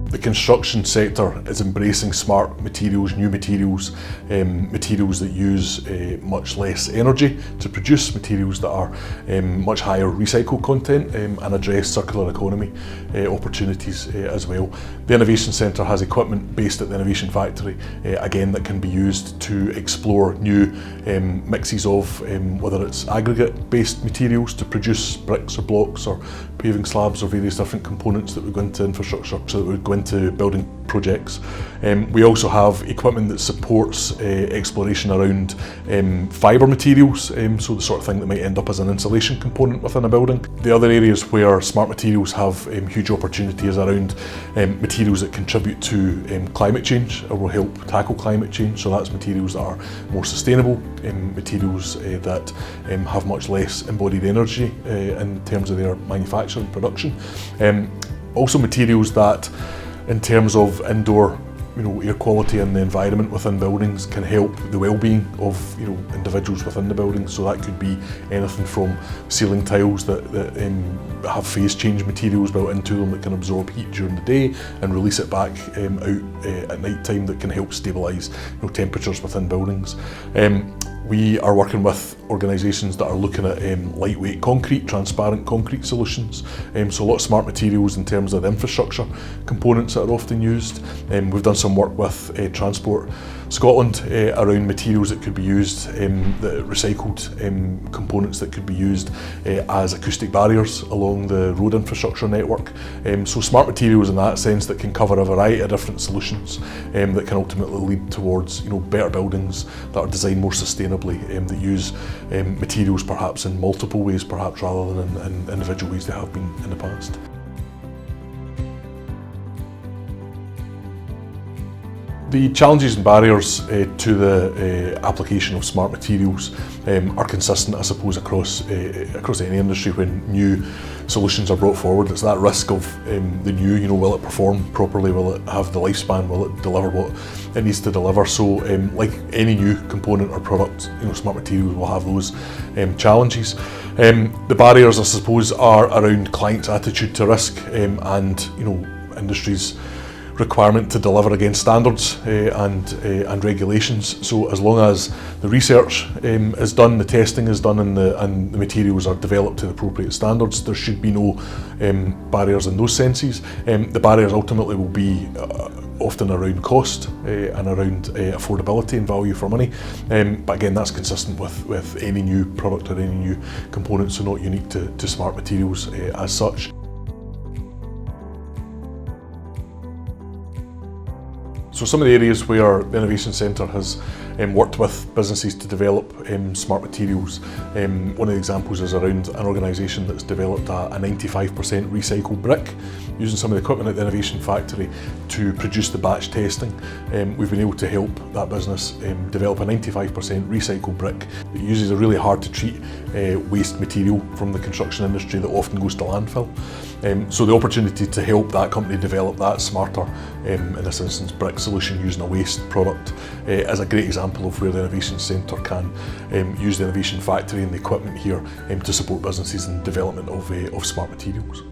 The construction sector is embracing smart materials, new materials, materials that use much less energy to produce, materials that are much higher recycled content and address circular economy opportunities as well. The Innovation Centre has equipment based at the Innovation Factory, again that can be used to explore new mixes of whether it's aggregate based materials to produce bricks or blocks or paving slabs or various different components that would go into infrastructure, so that would go into building projects. We also have equipment that supports exploration around fibre materials, so the sort of thing that might end up as an insulation component within a building. The other areas where smart materials have huge opportunity is around materials that contribute to climate change or will help tackle climate change. So that's materials that are more sustainable, materials that have much less embodied energy in terms of their manufacture and production. Also materials that, in terms of indoor air quality and the environment within buildings, can help the well-being of individuals within the building. So that could be anything from ceiling tiles that have phase change materials built into them that can absorb heat during the day and release it back out at night time, that can help stabilise temperatures within buildings. We are working with organisations that are looking at lightweight concrete, transparent concrete solutions. So a lot of smart materials in terms of the infrastructure components that are often used. We've done some work with Transport Scotland around materials that could be used, the recycled components that could be used as acoustic barriers along the road infrastructure network. So smart materials in that sense that can cover a variety of different solutions that can ultimately lead towards better buildings that are designed more sustainably, that use materials perhaps in multiple ways, perhaps rather than in individual ways they have been in the past. The challenges and barriers to the application of smart materials are consistent, I suppose, across any industry when new solutions are brought forward. It's that risk of the new, will it perform properly, will it have the lifespan, will it deliver what it needs to deliver. So like any new component or product, smart materials will have those challenges. The barriers, I suppose, are around clients' attitude to risk and industry's requirement to deliver against standards and regulations. So as long as the research is done, the testing is done, and the materials are developed to the appropriate standards, there should be no barriers in those senses. The barriers ultimately will be often around cost and around affordability and value for money. But again, that's consistent with any new product or any new component, so not unique to smart materials as such. So some of the areas where the Innovation Centre has worked with businesses to develop smart materials, one of the examples is around an organisation that's developed a 95% recycled brick, using some of the equipment at the Innovation Factory to produce the batch testing. We've been able to help that business develop a 95% recycled brick that uses a really hard to treat waste material from the construction industry that often goes to landfill. So the opportunity to help that company develop that smarter, in this instance brick solution using a waste product, is a great example of where the Innovation Centre can use the Innovation Factory and the equipment here to support businesses in development of smart materials.